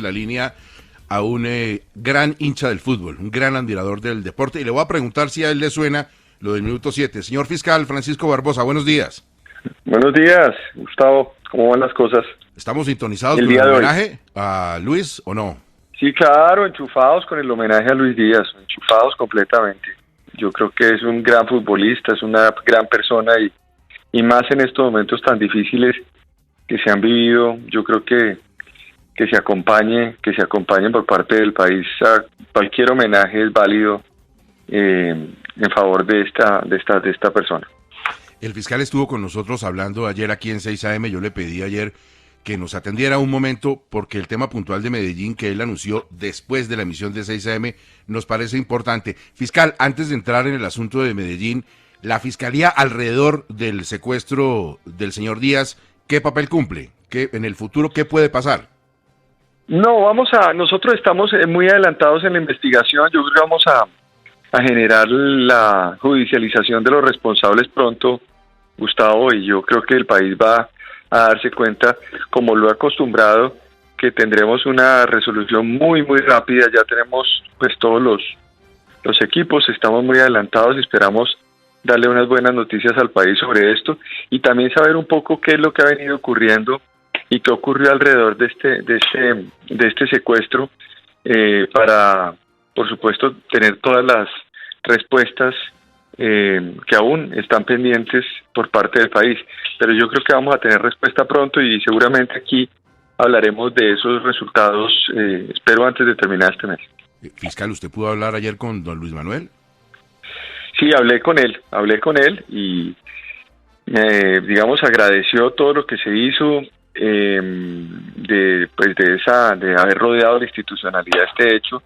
la línea a un gran hincha del fútbol, un gran admirador del deporte, y le voy a preguntar si a él le suena lo del minuto 7. Señor fiscal Francisco Barbosa, buenos días. Buenos días, Gustavo. ¿Cómo van las cosas? ¿Estamos sintonizados El con el día de hoy. homenaje a Luis o no? Sí, claro, enchufados con el homenaje a Luis Díaz, enchufados completamente. Yo creo que es un gran futbolista, es una gran persona y más en estos momentos tan difíciles que se han vivido. Yo creo que se acompañen por parte del país. A cualquier homenaje es válido en favor de esta persona. El fiscal estuvo con nosotros hablando ayer aquí en 6 AM. Yo le pedí ayer que nos atendiera un momento porque el tema puntual de Medellín que él anunció después de la emisión de 6 AM nos parece importante. Fiscal, antes de entrar en el asunto de Medellín, la fiscalía alrededor del secuestro del señor Díaz, ¿qué papel cumple? En el futuro, ¿qué puede pasar? No, nosotros estamos muy adelantados en la investigación. Yo creo que vamos a generar la judicialización de los responsables pronto, Gustavo, y yo creo que el país va a darse cuenta, como lo ha acostumbrado, que tendremos una resolución muy, muy rápida. Ya tenemos pues todos los equipos, estamos muy adelantados y esperamos darle unas buenas noticias al país sobre esto y también saber un poco qué es lo que ha venido ocurriendo y qué ocurrió alrededor de este secuestro, para, por supuesto, tener todas las respuestas que aún están pendientes por parte del país. Pero yo creo que vamos a tener respuesta pronto y seguramente aquí hablaremos de esos resultados, espero antes de terminar este mes. Fiscal, ¿usted pudo hablar ayer con don Luis Manuel? Sí, hablé con él y digamos agradeció todo lo que se hizo, de haber rodeado la institucionalidad este hecho,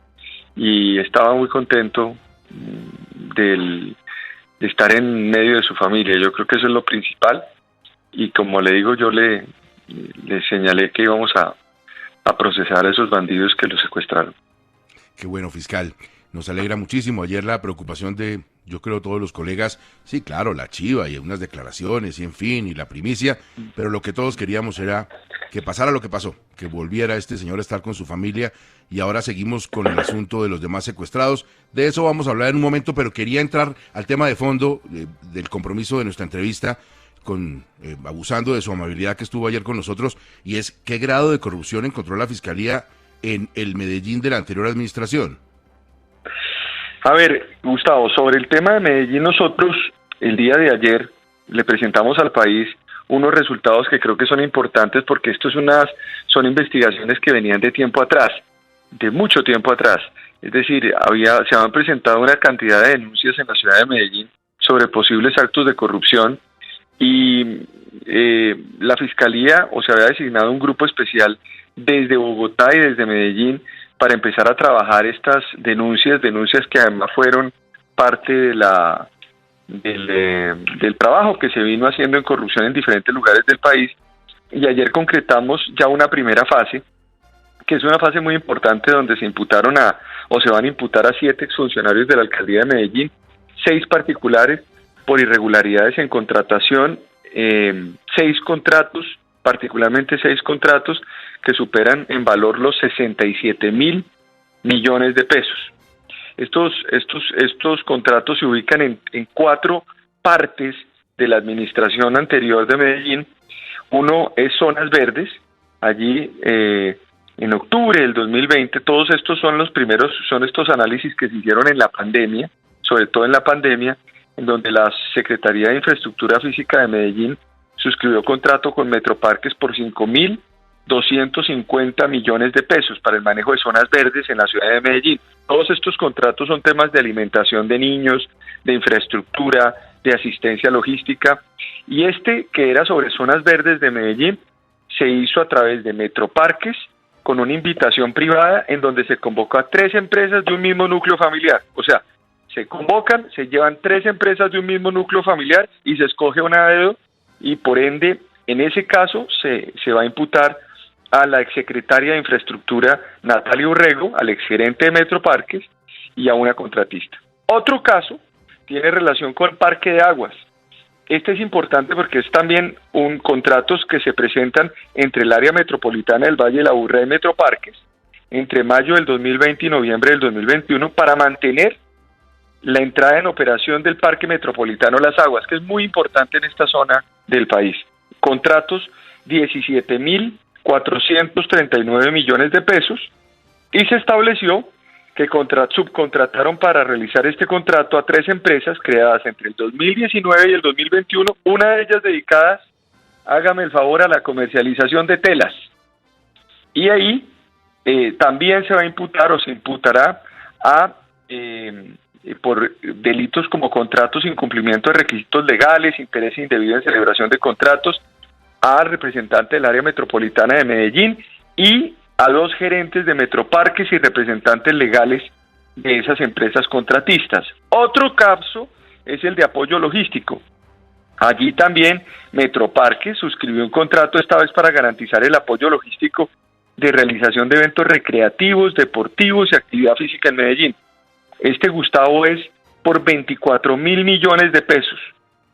y estaba muy contento de estar en medio de su familia. Yo creo que eso es lo principal y como le digo, yo le señalé que íbamos a procesar a esos bandidos que lo secuestraron. Qué bueno, fiscal. Nos alegra muchísimo. Ayer la preocupación de, yo creo, todos los colegas, sí, claro, la chiva y unas declaraciones y en fin, y la primicia, pero lo que todos queríamos era que pasara lo que pasó, que volviera este señor a estar con su familia, y ahora seguimos con el asunto de los demás secuestrados. De eso vamos a hablar en un momento, pero quería entrar al tema de fondo del compromiso de nuestra entrevista, abusando de su amabilidad que estuvo ayer con nosotros, y es qué grado de corrupción encontró la Fiscalía en el Medellín de la anterior administración. A ver, Gustavo, sobre el tema de Medellín, nosotros el día de ayer le presentamos al país unos resultados que creo que son importantes porque son investigaciones que venían de tiempo atrás, de mucho tiempo atrás. Es decir, se habían presentado una cantidad de denuncias en la ciudad de Medellín sobre posibles actos de corrupción y la Fiscalía se había designado un grupo especial desde Bogotá y desde Medellín para empezar a trabajar estas denuncias que además fueron parte del trabajo que se vino haciendo en corrupción en diferentes lugares del país. Y ayer concretamos ya una primera fase, que es una fase muy importante donde se van a imputar a 7 exfuncionarios de la alcaldía de Medellín, 6 particulares por irregularidades en contratación, 6 contratos, particularmente 6 contratos que superan en valor los 67.000 millones de pesos. Estos contratos se ubican en 4 partes de la administración anterior de Medellín. Uno es zonas verdes. Allí en octubre del 2020, todos estos son estos análisis que se hicieron en la pandemia, sobre todo en la pandemia, en donde la Secretaría de Infraestructura Física de Medellín suscribió contrato con Metroparques por 5.250 millones de pesos para el manejo de zonas verdes en la ciudad de Medellín. Todos estos contratos son temas de alimentación de niños, de infraestructura, de asistencia logística, y que era sobre zonas verdes de Medellín se hizo a través de Metroparques con una invitación privada en donde se convocó a 3 empresas de un mismo núcleo familiar. O sea, se llevan 3 empresas de un mismo núcleo familiar y se escoge una dedo, y por ende, en ese caso, se va a imputar a la exsecretaria de Infraestructura, Natalia Urrego, al exgerente de Metroparques y a una contratista. Otro caso tiene relación con el Parque de Aguas. Este es importante porque es también contratos que se presentan entre el área metropolitana del Valle de la Aburrá y Metroparques, entre mayo del 2020 y noviembre del 2021 para mantener la entrada en operación del Parque Metropolitano Las Aguas, que es muy importante en esta zona del país. Contratos 17.439 millones de pesos, y se estableció que subcontrataron para realizar este contrato a 3 empresas creadas entre el 2019 y el 2021, una de ellas dedicada, hágame el favor, a la comercialización de telas. Y ahí también se va a imputar o se imputará por delitos como contratos sin cumplimiento de requisitos legales, interés indebido en celebración de contratos, al representante del área metropolitana de Medellín y a 2 gerentes de Metroparques y representantes legales de esas empresas contratistas. Otro caso es el de apoyo logístico. Allí también Metroparques suscribió un contrato, esta vez para garantizar el apoyo logístico de realización de eventos recreativos, deportivos y actividad física en Medellín. Gustavo, es por 24.000 millones de pesos.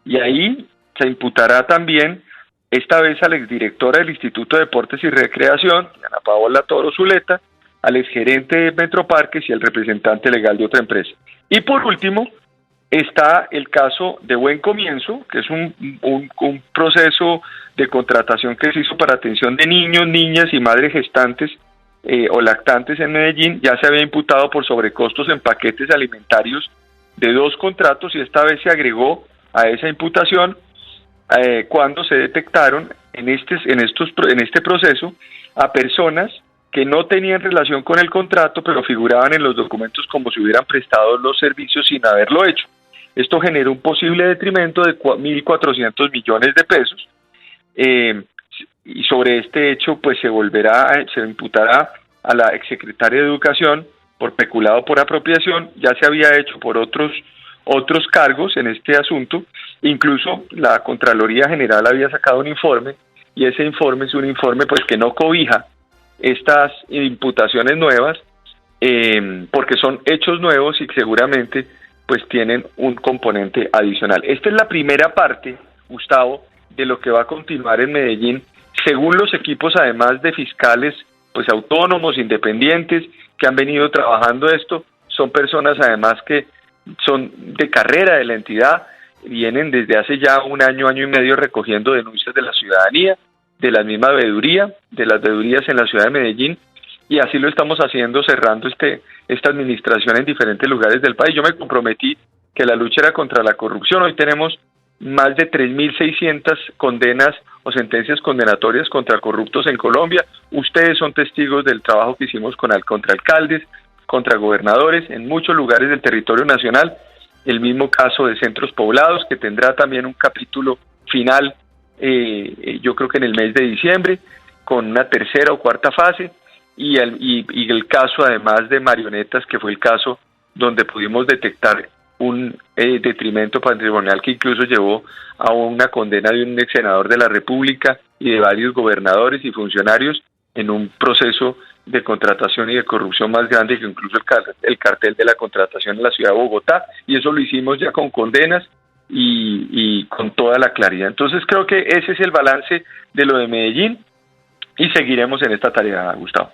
Y ahí se imputará también, esta vez a la exdirectora del Instituto de Deportes y Recreación, Ana Paola Toro Zuleta, al exgerente de Metroparques y al representante legal de otra empresa. Y por último, está el caso de Buen Comienzo, que es un proceso de contratación que se hizo para atención de niños, niñas y madres gestantes o lactantes en Medellín. Ya se había imputado por sobrecostos en paquetes alimentarios de 2 contratos, y esta vez se agregó a esa imputación cuando se detectaron en este proceso a personas que no tenían relación con el contrato, pero figuraban en los documentos como si hubieran prestado los servicios sin haberlo hecho. Esto generó un posible detrimento de 1.400 millones de pesos, y sobre este hecho pues se imputará a la exsecretaria de Educación por peculado por apropiación. Ya se había hecho por otros cargos en este asunto. Incluso la Contraloría General había sacado un informe, y ese informe es un informe pues que no cobija estas imputaciones nuevas, porque son hechos nuevos y seguramente pues tienen un componente adicional. Esta es la primera parte, Gustavo, de lo que va a continuar en Medellín, según los equipos además de fiscales pues autónomos, independientes, que han venido trabajando esto. Son personas además que son de carrera de la entidad, vienen desde hace ya un año, año y medio recogiendo denuncias de la ciudadanía, de la misma veeduría, de las veedurías en la ciudad de Medellín, y así lo estamos haciendo, cerrando esta administración en diferentes lugares del país. Yo me comprometí que la lucha era contra la corrupción. Hoy tenemos más de 3.600 condenas o sentencias condenatorias contra corruptos en Colombia. Ustedes son testigos del trabajo que hicimos contra alcaldes, contra gobernadores en muchos lugares del territorio nacional. El mismo caso de Centros Poblados, que tendrá también un capítulo final, yo creo que en el mes de diciembre, con una tercera o cuarta fase, y el caso además de Marionetas, que fue el caso donde pudimos detectar un detrimento patrimonial que incluso llevó a una condena de un ex senador de la República y de varios gobernadores y funcionarios en un proceso de contratación y de corrupción más grande que incluso el cartel de la contratación en la ciudad de Bogotá, y eso lo hicimos ya con condenas y con toda la claridad. Entonces creo que ese es el balance de lo de Medellín, y seguiremos en esta tarea, Gustavo.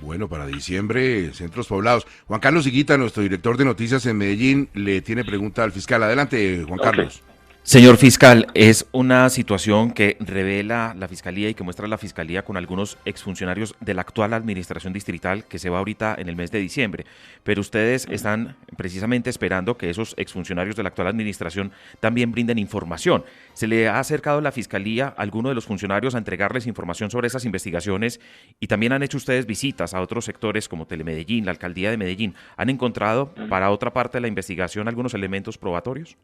Bueno, para diciembre, Centros Poblados. Juan Carlos Higuita, nuestro director de noticias en Medellín, le tiene pregunta al fiscal. Adelante, Juan Carlos. Señor fiscal, es una situación que revela la Fiscalía y que muestra la Fiscalía con algunos exfuncionarios de la actual administración distrital que se va ahorita en el mes de diciembre, pero ustedes están precisamente esperando que esos exfuncionarios de la actual administración también brinden información. ¿Se le ha acercado la Fiscalía a alguno de los funcionarios a entregarles información sobre esas investigaciones? Y también han hecho ustedes visitas a otros sectores como Telemedellín, la Alcaldía de Medellín. ¿Han encontrado para otra parte de la investigación algunos elementos probatorios?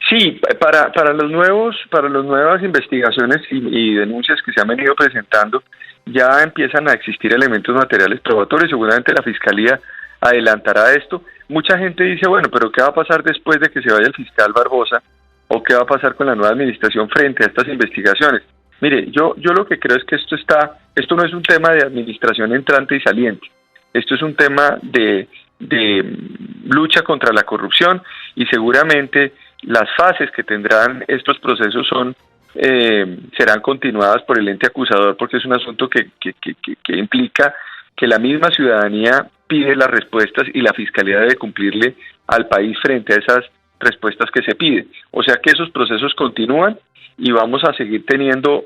Sí, para las nuevas investigaciones y denuncias que se han venido presentando, ya empiezan a existir elementos materiales probatorios. Seguramente la Fiscalía adelantará esto. Mucha gente dice, bueno, pero ¿qué va a pasar después de que se vaya el fiscal Barbosa? ¿O qué va a pasar con la nueva administración frente a estas investigaciones? Mire, yo lo que creo es que esto no es un tema de administración entrante y saliente. Esto es un tema de lucha contra la corrupción, y seguramente las fases que tendrán estos procesos serán continuadas por el ente acusador, porque es un asunto que implica que la misma ciudadanía pide las respuestas y la Fiscalía debe cumplirle al país frente a esas respuestas que se piden. O sea que esos procesos continúan y vamos a seguir teniendo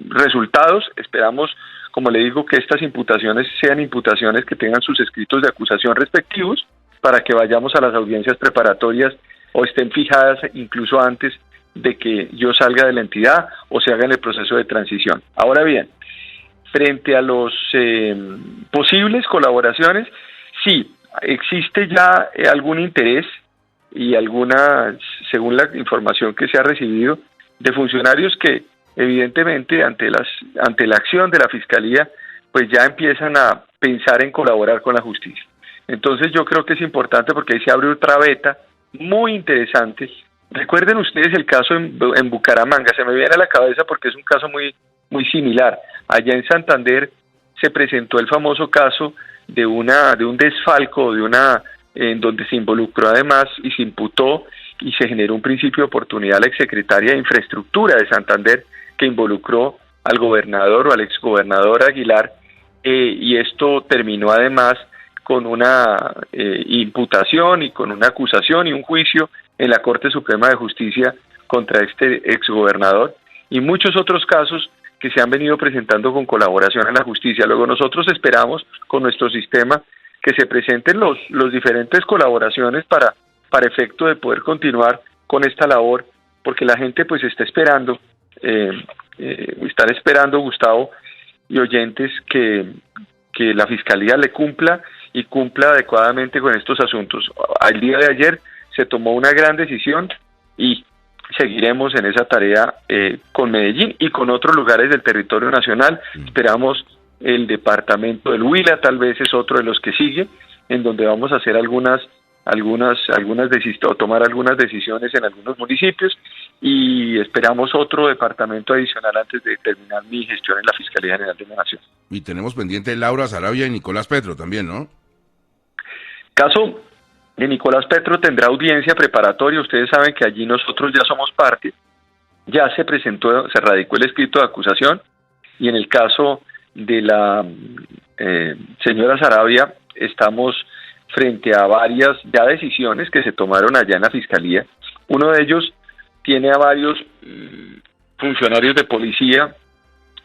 resultados. Esperamos, como le digo, que estas imputaciones sean imputaciones que tengan sus escritos de acusación respectivos para que vayamos a las audiencias preparatorias o estén fijadas incluso antes de que yo salga de la entidad o se haga en el proceso de transición. Ahora bien, frente a los posibles colaboraciones, sí, existe ya algún interés y alguna, según la información que se ha recibido, de funcionarios que evidentemente ante la acción de la Fiscalía, pues ya empiezan a pensar en colaborar con la justicia. Entonces yo creo que es importante porque ahí se abre otra veta muy interesante. Recuerden ustedes el caso en Bucaramanga, se me viene a la cabeza porque es un caso muy similar. Allá en Santander se presentó el famoso caso de un desfalco, en donde se involucró además y se imputó y se generó un principio de oportunidad a la exsecretaria de Infraestructura de Santander, que involucró al gobernador o al exgobernador Aguilar, y esto terminó además con una imputación y con una acusación y un juicio en la Corte Suprema de Justicia contra este exgobernador, y muchos otros casos que se han venido presentando con colaboración en la justicia. Luego nosotros esperamos con nuestro sistema que se presenten los diferentes colaboraciones para efecto de poder continuar con esta labor, porque la gente pues está esperando, están esperando, Gustavo y oyentes, que la Fiscalía le cumpla y cumpla adecuadamente con estos asuntos. Al día de ayer se tomó una gran decisión y seguiremos en esa tarea con Medellín y con otros lugares del territorio nacional. Esperamos el departamento del Huila, tal vez es otro de los que sigue, en donde vamos a hacer tomar algunas decisiones en algunos municipios, y esperamos otro departamento adicional antes de terminar mi gestión en la Fiscalía General de la Nación. Y tenemos pendiente Laura Sarabia y Nicolás Petro también, ¿no? Caso de Nicolás Petro tendrá audiencia preparatoria. Ustedes saben que allí nosotros ya somos parte, ya se radicó el escrito de acusación, y en el caso de la señora Sarabia estamos frente a varias ya decisiones que se tomaron allá en la Fiscalía. Uno de ellos tiene a varios funcionarios de policía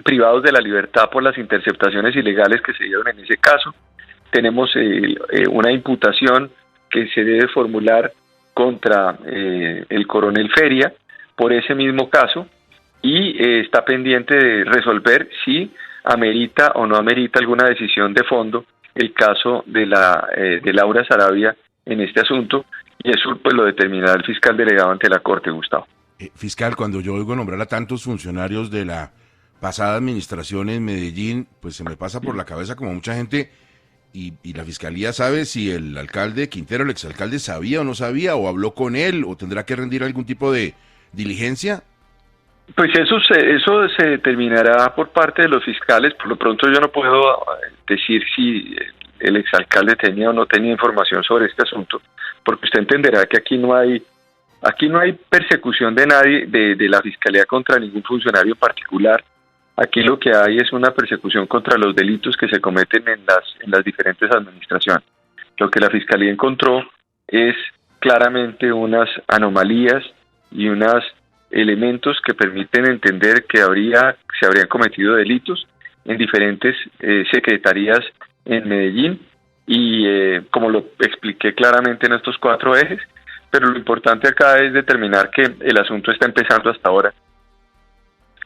privados de la libertad por las interceptaciones ilegales que se dieron en ese caso. Tenemos una imputación que se debe formular contra el coronel Feria por ese mismo caso, y está pendiente de resolver si amerita o no amerita alguna decisión de fondo el caso de Laura Sarabia en este asunto, y eso pues lo determinará el fiscal delegado ante la Corte, Gustavo. Fiscal, cuando yo oigo nombrar a tantos funcionarios de la pasada administración en Medellín, pues se me pasa por la cabeza como mucha gente, y la Fiscalía sabe si el alcalde Quintero, el exalcalde, sabía o no sabía, o habló con él, o tendrá que rendir algún tipo de diligencia. Pues eso se determinará por parte de los fiscales. Por lo pronto yo no puedo decir si el exalcalde tenía o no tenía información sobre este asunto, porque usted entenderá que aquí no hay persecución de nadie, de la Fiscalía contra ningún funcionario en particular. Aquí lo que hay es una persecución contra los delitos que se cometen en las diferentes administraciones. Lo que la Fiscalía encontró es claramente unas anomalías y unos elementos que permiten entender que se habrían cometido delitos en diferentes secretarías en Medellín, y como lo expliqué claramente en estos 4 ejes, pero lo importante acá es determinar que el asunto está empezando hasta ahora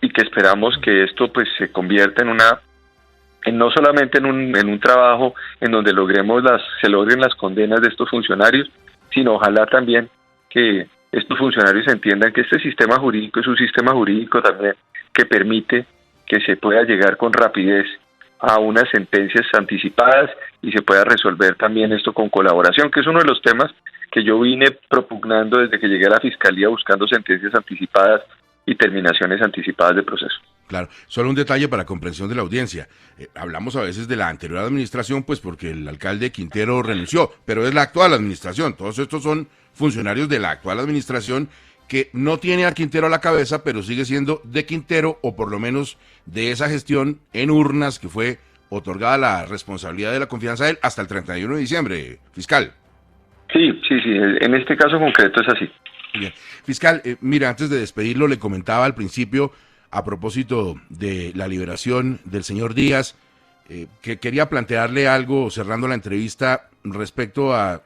y que esperamos que esto pues se convierta no solamente en un trabajo en donde se logren las condenas de estos funcionarios, sino ojalá también que estos funcionarios entiendan que este sistema jurídico es un sistema jurídico también que permite que se pueda llegar con rapidez a unas sentencias anticipadas y se pueda resolver también esto con colaboración, que es uno de los temas que yo vine propugnando desde que llegué a la Fiscalía, buscando sentencias anticipadas y terminaciones anticipadas de proceso. Claro, solo un detalle para comprensión de la audiencia. Hablamos a veces de la anterior administración, pues porque el alcalde Quintero renunció, pero es la actual administración. Todos estos son funcionarios de la actual administración que no tiene a Quintero a la cabeza, pero sigue siendo de Quintero, o por lo menos de esa gestión en urnas que fue otorgada la responsabilidad de la confianza a él hasta el 31 de diciembre, fiscal. Sí, en este caso concreto es así. Bien. Fiscal, mira, antes de despedirlo, le comentaba al principio, a propósito de la liberación del señor Díaz, que quería plantearle algo, cerrando la entrevista, respecto a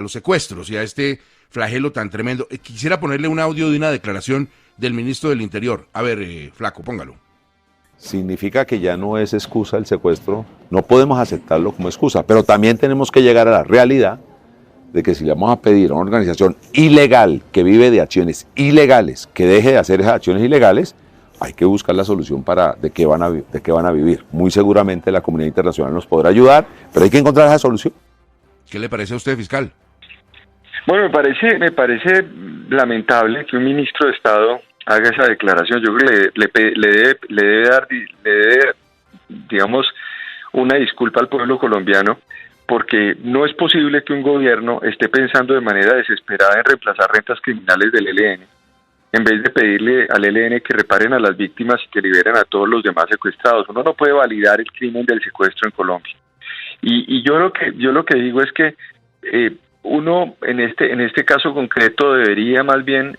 los secuestros y a este flagelo tan tremendo. Quisiera ponerle un audio de una declaración del ministro del Interior. A ver, Flaco, póngalo. Significa que ya no es excusa el secuestro, no podemos aceptarlo como excusa, pero también tenemos que llegar a la realidad de que si le vamos a pedir a una organización ilegal que vive de acciones ilegales que deje de hacer esas acciones ilegales, hay que buscar la solución de qué van a vivir. Muy seguramente la comunidad internacional nos podrá ayudar, pero hay que encontrar esa solución. ¿Qué le parece a usted, fiscal? Bueno, me parece lamentable que un ministro de Estado haga esa declaración. Yo creo que le debe dar, digamos, una disculpa al pueblo colombiano, porque no es posible que un gobierno esté pensando de manera desesperada en reemplazar rentas criminales del ELN, en vez de pedirle al ELN que reparen a las víctimas y que liberen a todos los demás secuestrados. Uno no puede validar el crimen del secuestro en Colombia. Y yo lo que digo es que uno en este caso concreto debería más bien,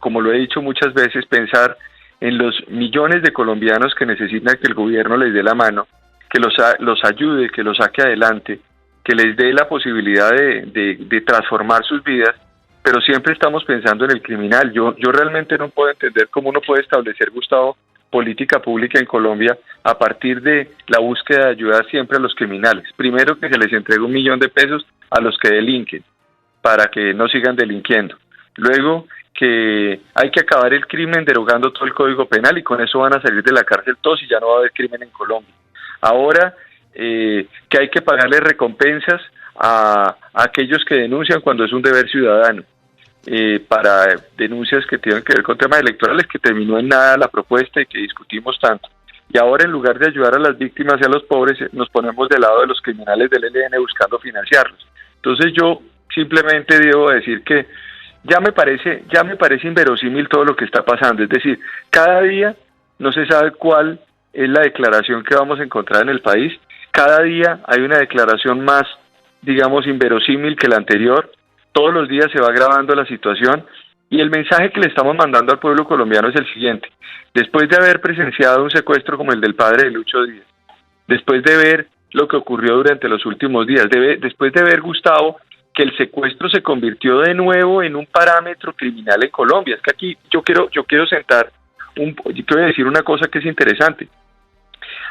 como lo he dicho muchas veces, pensar en los millones de colombianos que necesitan que el gobierno les dé la mano, que los ayude, que los saque adelante, que les dé la posibilidad de transformar sus vidas, pero siempre estamos pensando en el criminal. Yo realmente no puedo entender cómo uno puede establecer, Gustavo, política pública en Colombia a partir de la búsqueda de ayudar siempre a los criminales. Primero, que se les entregue $1 millón a los que delinquen, para que no sigan delinquiendo. Luego, que hay que acabar el crimen derogando todo el Código Penal, y con eso van a salir de la cárcel todos y ya no va a haber crimen en Colombia. Ahora, que hay que pagarle recompensas a aquellos que denuncian cuando es un deber ciudadano, para denuncias que tienen que ver con temas electorales, que terminó en nada la propuesta y que discutimos tanto. Y ahora, en lugar de ayudar a las víctimas y a los pobres, nos ponemos del lado de los criminales del ELN buscando financiarlos. Entonces yo simplemente debo decir que ya me parece inverosímil todo lo que está pasando. Es decir, cada día no se sabe cuál es la declaración que vamos a encontrar en el país. Cada día hay una declaración más, digamos, inverosímil que la anterior. Todos los días se va agravando la situación, y el mensaje que le estamos mandando al pueblo colombiano es el siguiente: después de haber presenciado un secuestro como el del padre de Lucho Díaz, después de ver lo que ocurrió durante los últimos días, después de ver, Gustavo, que el secuestro se convirtió de nuevo en un parámetro criminal en Colombia. Es que aquí yo quiero decir una cosa que es interesante.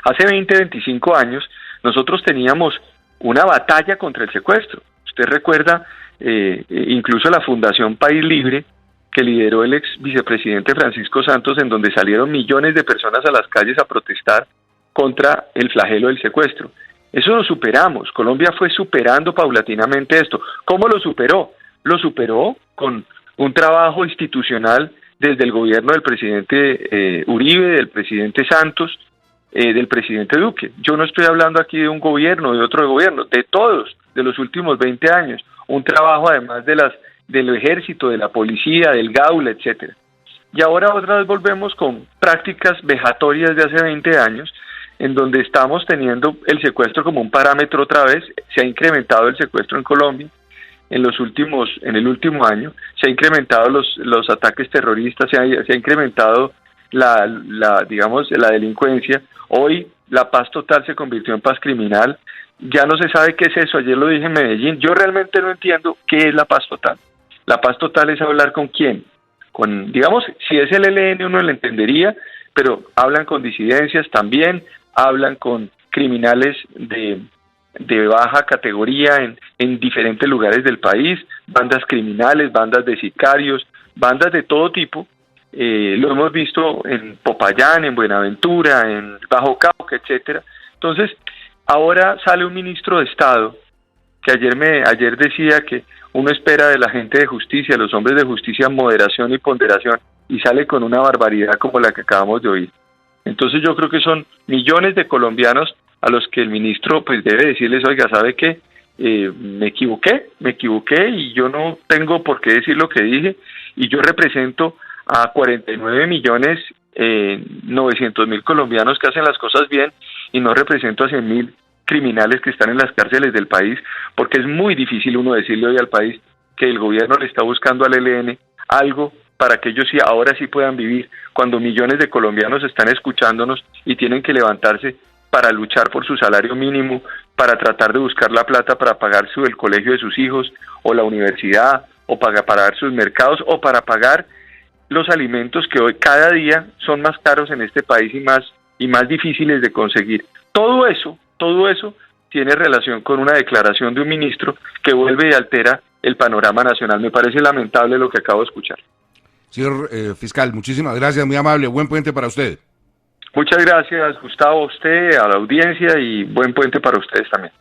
Hace 25 años nosotros teníamos una batalla contra el secuestro. Usted recuerda incluso la Fundación País Libre, que lideró el ex vicepresidente Francisco Santos, en donde salieron millones de personas a las calles a protestar contra el flagelo del secuestro. Eso lo superamos. Colombia fue superando paulatinamente esto. ¿Cómo lo superó? Lo superó con un trabajo institucional desde el gobierno del presidente Uribe, del presidente Santos, del presidente Duque. Yo no estoy hablando aquí de un gobierno, de otro gobierno, de todos, de los últimos 20 años. Un trabajo además del ejército, de la policía, del Gaula, etcétera. Y ahora otra vez volvemos con prácticas vejatorias de hace 20 años, en donde estamos teniendo el secuestro como un parámetro otra vez. Se ha incrementado el secuestro en Colombia en el último año, se ha incrementado los ataques terroristas, se ha incrementado la delincuencia. Hoy la paz total se convirtió en paz criminal. Ya no se sabe qué es eso. Ayer lo dije en Medellín. Yo realmente no entiendo qué es la paz total. La paz total es hablar con quién. Digamos, si es el ELN uno lo entendería, pero hablan con disidencias también, hablan con criminales de baja categoría en diferentes lugares del país, bandas criminales, bandas de sicarios, bandas de todo tipo. Lo hemos visto en Popayán, en Buenaventura, en Bajo Cauca, etcétera. Entonces, ahora sale un ministro de Estado que ayer decía que uno espera de la gente de justicia, los hombres de justicia, moderación y ponderación, y sale con una barbaridad como la que acabamos de oír. Entonces yo creo que son millones de colombianos a los que el ministro pues debe decirles: oiga, ¿sabe qué? Me equivoqué y yo no tengo por qué decir lo que dije, y yo represento a 49.900.000 colombianos que hacen las cosas bien, y no represento a 100.000 criminales que están en las cárceles del país, porque es muy difícil uno decirle hoy al país que el gobierno le está buscando al ELN algo para que ellos sí, ahora sí puedan vivir, cuando millones de colombianos están escuchándonos y tienen que levantarse para luchar por su salario mínimo, para tratar de buscar la plata para pagar el colegio de sus hijos, o la universidad, o para pagar sus mercados, o para pagar los alimentos que hoy cada día son más caros en este país y más difíciles de conseguir. Todo eso tiene relación con una declaración de un ministro que vuelve y altera el panorama nacional. Me parece lamentable lo que acabo de escuchar. Señor fiscal, muchísimas gracias, muy amable, buen puente para usted. Muchas gracias, Gustavo, a usted, a la audiencia, y buen puente para ustedes también.